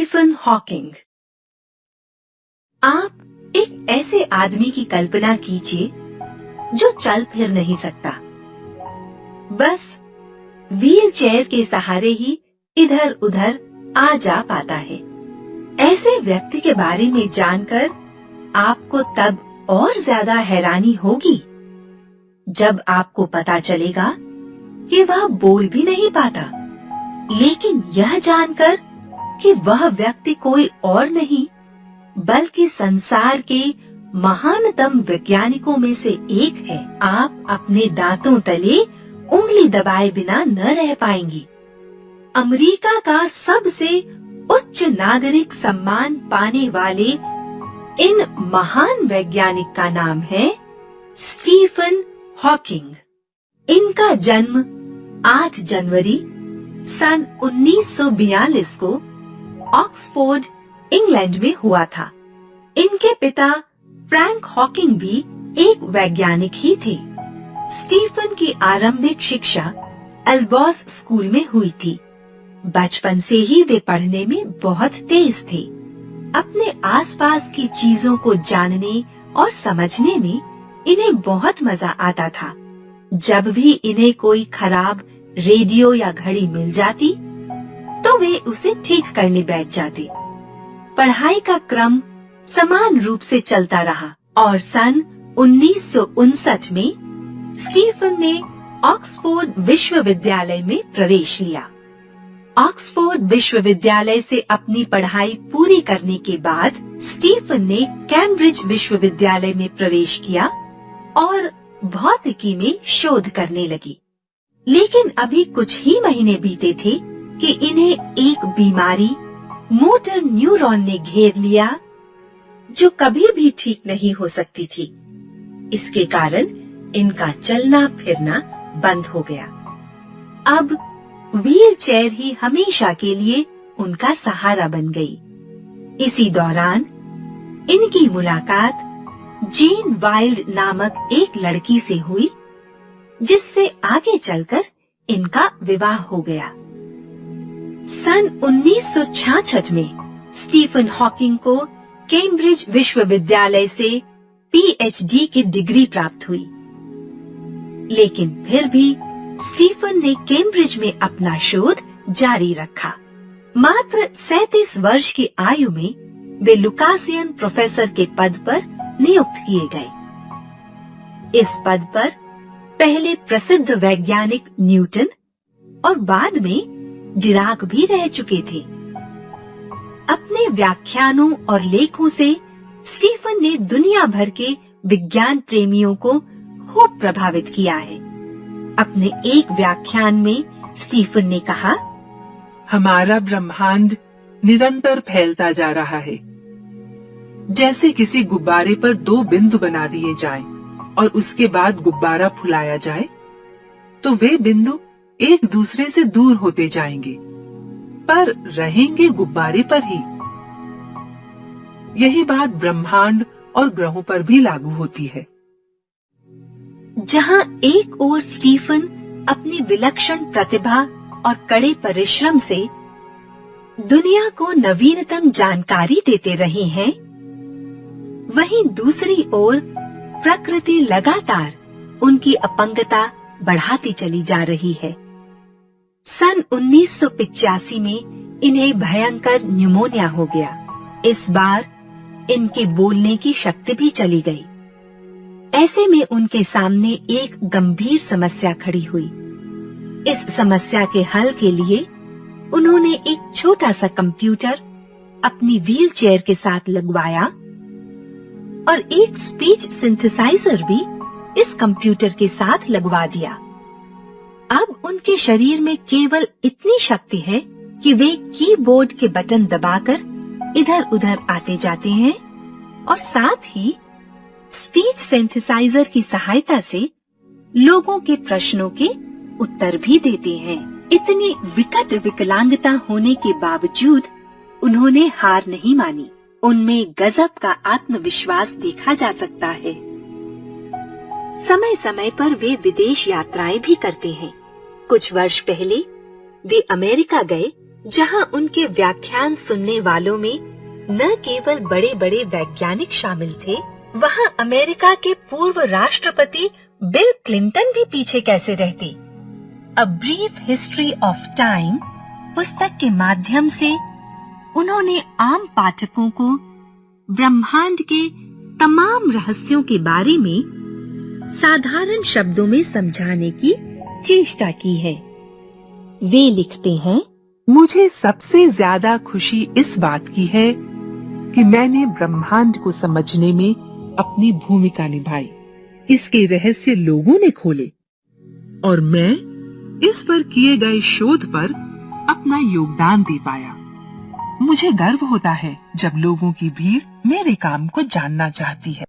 Stephen Hawking. आप एक ऐसे आदमी की कल्पना कीजिए जो चल फिर नहीं सकता, बस व्हील चेयर के सहारे ही इधर उधर आ जा पाता है। ऐसे व्यक्ति के बारे में जानकर आपको तब और ज्यादा हैरानी होगी जब आपको पता चलेगा कि वह बोल भी नहीं पाता, लेकिन यह जानकर कि वह व्यक्ति कोई और नहीं बल्कि संसार के महानतम वैज्ञानिकों में से एक है, आप अपने दांतों तले उंगली दबाए बिना न रह पाएंगी। अमेरिका का सबसे उच्च नागरिक सम्मान पाने वाले इन महान वैज्ञानिक का नाम है स्टीफन हॉकिंग। इनका जन्म 8 जनवरी सन 1942 को ऑक्सफोर्ड, इंग्लैंड में हुआ था। इनके पिता फ्रैंक हॉकिंग भी एक वैज्ञानिक ही थे। स्टीफन की आरंभिक शिक्षा अल्बॉस स्कूल में हुई थी। बचपन से ही वे पढ़ने में बहुत तेज थे। अपने आसपास की चीजों को जानने और समझने में इन्हें बहुत मजा आता था। जब भी इन्हें कोई खराब रेडियो या घड़ी मिल जाती तो वे उसे ठीक करने बैठ जाते। पढ़ाई का क्रम समान रूप से चलता रहा और सन 1959 में स्टीफन ने ऑक्सफोर्ड विश्वविद्यालय में प्रवेश लिया। ऑक्सफोर्ड विश्वविद्यालय से अपनी पढ़ाई पूरी करने के बाद स्टीफन ने कैम्ब्रिज विश्वविद्यालय में प्रवेश किया और भौतिकी में शोध करने लगी। लेकिन अभी कुछ ही महीने बीते थे कि इन्हें एक बीमारी मोटर न्यूरॉन ने घेर लिया जो कभी भी ठीक नहीं हो सकती थी। इसके कारण इनका चलना फिरना बंद हो गया। अब व्हील चेयर ही हमेशा के लिए उनका सहारा बन गई। इसी दौरान इनकी मुलाकात जेन वाइल्ड नामक एक लड़की से हुई, जिससे आगे चलकर इनका विवाह हो गया। सन 1966 में स्टीफन हॉकिंग को कैम्ब्रिज विश्वविद्यालय से पीएचडी की डिग्री प्राप्त हुई। लेकिन फिर भी स्टीफन ने कैम्ब्रिज में अपना शोध जारी रखा। मात्र 37 वर्ष की आयु में वे लुकासियन प्रोफेसर के पद पर नियुक्त किए गए। इस पद पर पहले प्रसिद्ध वैज्ञानिक न्यूटन और बाद में डिराक भी रह चुके थे। अपने व्याख्यानों और लेखों से स्टीफन ने दुनिया भर के विज्ञान प्रेमियों को खूब प्रभावित किया है। अपने एक व्याख्यान में स्टीफन ने कहा, हमारा ब्रह्मांड निरंतर फैलता जा रहा है। जैसे किसी गुब्बारे पर 2 बिंदु बना दिए जाएं और उसके बाद गुब्बारा फुलाया जाए तो वे बिंदु एक दूसरे से दूर होते जाएंगे, पर रहेंगे गुब्बारे पर ही। यही बात ब्रह्मांड और ग्रहों पर भी लागू होती है। जहां एक ओर स्टीफन अपनी विलक्षण प्रतिभा और कड़े परिश्रम से दुनिया को नवीनतम जानकारी देते रहे हैं, वहीं दूसरी ओर प्रकृति लगातार उनकी अपंगता बढ़ाती चली जा रही है। सन 1985 में इन्हें भयंकर न्यूमोनिया हो गया। इस बार इनके बोलने की शक्ति भी चली गई। ऐसे में उनके सामने एक गंभीर समस्या खड़ी हुई। इस समस्या के हल के लिए उन्होंने एक छोटा सा कंप्यूटर अपनी व्हील चेयर के साथ लगवाया और एक स्पीच सिंथेसाइजर भी इस कंप्यूटर के साथ लगवा दिया। अब उनके शरीर में केवल इतनी शक्ति है कि वे कीबोर्ड के बटन दबाकर इधर उधर आते जाते हैं और साथ ही स्पीच सिंथेसाइजर की सहायता से लोगों के प्रश्नों के उत्तर भी देते हैं। इतनी विकट विकलांगता होने के बावजूद उन्होंने हार नहीं मानी। उनमें गजब का आत्मविश्वास देखा जा सकता है। समय समय पर वे विदेश यात्राएं भी करते हैं। कुछ वर्ष पहले वे अमेरिका गए, जहां उनके व्याख्यान सुनने वालों में न केवल बड़े बड़े वैज्ञानिक शामिल थे, वहां अमेरिका के पूर्व राष्ट्रपति बिल क्लिंटन भी पीछे कैसे रहते। A brief history of time पुस्तक के माध्यम से उन्होंने आम पाठकों को ब्रह्मांड के तमाम रहस्यों के बारे में साधारण शब्दों में समझाने की चेष्टा की है। वे लिखते हैं, मुझे सबसे ज्यादा खुशी इस बात की है कि मैंने ब्रह्मांड को समझने में अपनी भूमिका निभाई। इसके रहस्य लोगों ने खोले और मैं इस पर किए गए शोध पर अपना योगदान दे पाया। मुझे गर्व होता है जब लोगों की भीड़ मेरे काम को जानना चाहती है।